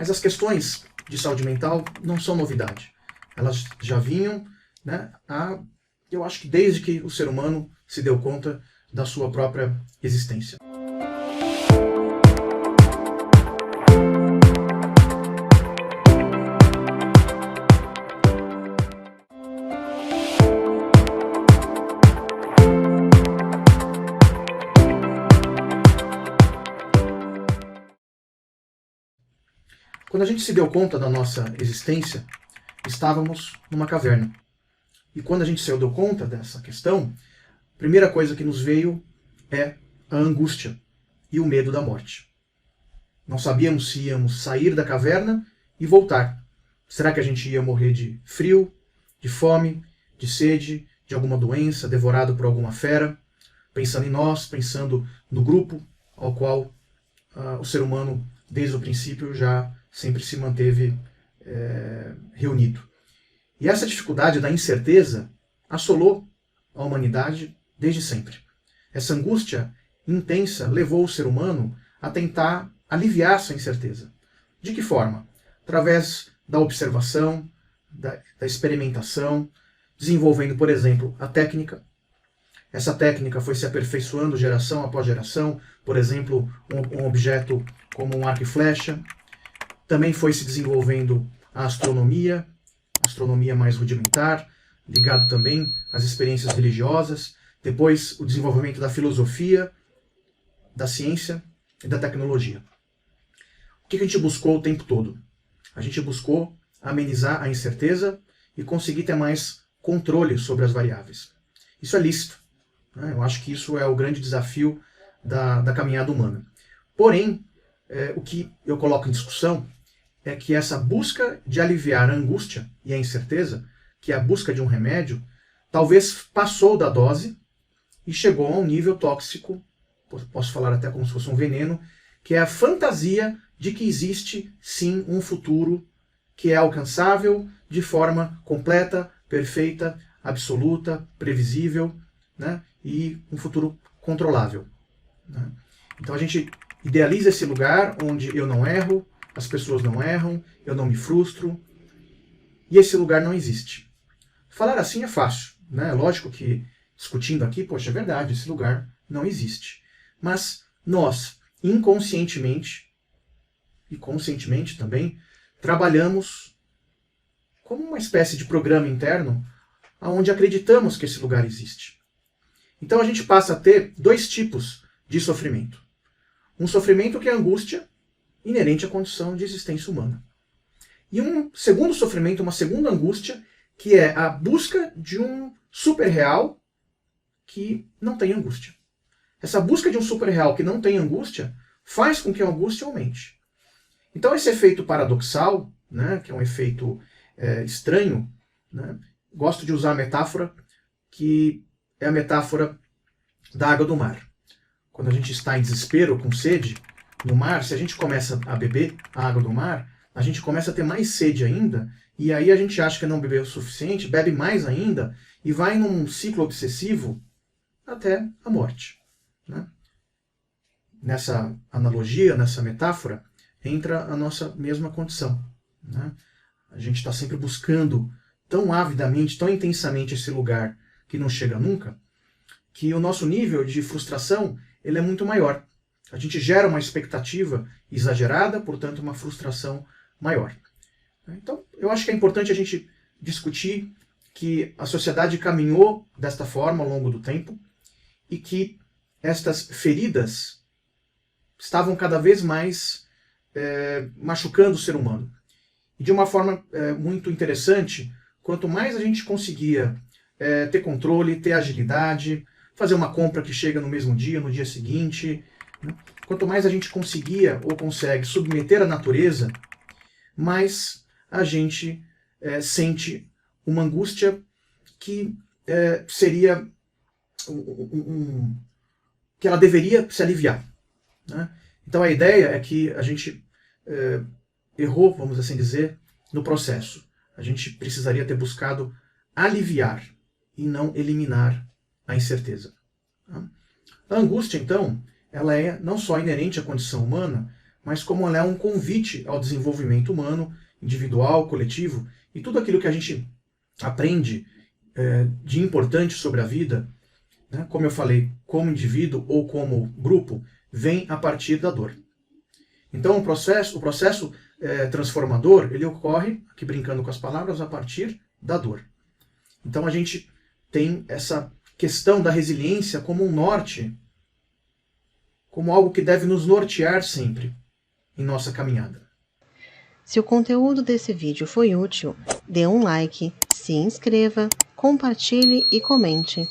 Mas as questões de saúde mental não são novidade. Elas já vinham, né, eu acho que desde que o ser humano se deu conta da sua própria existência. Quando a gente se deu conta da nossa existência, estávamos numa caverna. E quando a gente se deu conta dessa questão, a primeira coisa que nos veio é a angústia e o medo da morte. Não sabíamos se íamos sair da caverna e voltar. Será que a gente ia morrer de frio, de fome, de sede, de alguma doença, devorado por alguma fera? Pensando em nós, pensando no grupo ao qual o ser humano, desde o princípio, já sempre se manteve reunido. E essa dificuldade da incerteza assolou a humanidade desde sempre. Essa angústia intensa levou o ser humano a tentar aliviar essa incerteza. De que forma? Através da observação, da experimentação, desenvolvendo, por exemplo, a técnica. Essa técnica foi se aperfeiçoando geração após geração, por exemplo, um objeto como um arco e flecha. Também foi se desenvolvendo a astronomia mais rudimentar, ligado também às experiências religiosas. Depois, o desenvolvimento da filosofia, da ciência e da tecnologia. O que a gente buscou o tempo todo? A gente buscou amenizar a incerteza e conseguir ter mais controle sobre as variáveis. Isso é lícito, né? Eu acho que isso é o grande desafio da caminhada humana. Porém, o que eu coloco em discussão é que essa busca de aliviar a angústia e a incerteza, que é a busca de um remédio, talvez passou da dose e chegou a um nível tóxico, posso falar até como se fosse um veneno, que é a fantasia de que existe sim um futuro que é alcançável de forma completa, perfeita, absoluta, previsível, né? E um futuro controlável, né? Então a gente idealiza esse lugar onde eu não erro, as pessoas não erram, eu não me frustro, e esse lugar não existe. Falar assim é fácil, né? Lógico que discutindo aqui, poxa, é verdade, esse lugar não existe. Mas nós, inconscientemente e conscientemente também, trabalhamos como uma espécie de programa interno onde acreditamos que esse lugar existe. Então a gente passa a ter dois tipos de sofrimento. Um sofrimento que é a angústia, inerente à condição de existência humana. E um segundo sofrimento, uma segunda angústia, que é a busca de um super-real que não tem angústia. Essa busca de um super-real que não tem angústia faz com que a angústia aumente. Então esse efeito paradoxal, né, que é um efeito estranho, né, gosto de usar a metáfora que é a metáfora da água do mar. Quando a gente está em desespero, com sede, no mar, se a gente começa a beber a água do mar, a gente começa a ter mais sede ainda, e aí a gente acha que não bebeu o suficiente, bebe mais ainda, e vai num ciclo obsessivo até a morte, né? Nessa analogia, nessa metáfora, entra a nossa mesma condição, né? A gente está sempre buscando tão avidamente, tão intensamente esse lugar que não chega nunca, que o nosso nível de frustração ele é muito maior. A gente gera uma expectativa exagerada, portanto uma frustração maior. Então, eu acho que é importante a gente discutir que a sociedade caminhou desta forma ao longo do tempo e que estas feridas estavam cada vez mais machucando o ser humano. E de uma forma muito interessante, quanto mais a gente conseguia ter controle, ter agilidade, fazer uma compra que chega no mesmo dia, no dia seguinte, né? Quanto mais a gente conseguia ou consegue submeter a natureza, mais a gente sente uma angústia que seria que ela deveria se aliviar, né? Então a ideia é que a gente errou, vamos assim dizer, no processo. A gente precisaria ter buscado aliviar e não eliminar a incerteza. A angústia, então, ela é não só inerente à condição humana, mas como ela é um convite ao desenvolvimento humano, individual, coletivo, e tudo aquilo que a gente aprende de importante sobre a vida, né, como eu falei, como indivíduo ou como grupo, vem a partir da dor. Então o processo transformador, ele ocorre, aqui brincando com as palavras, a partir da dor. Então a gente tem essa questão da resiliência como um norte, como algo que deve nos nortear sempre em nossa caminhada. Se o conteúdo desse vídeo foi útil, dê um like, se inscreva, compartilhe e comente.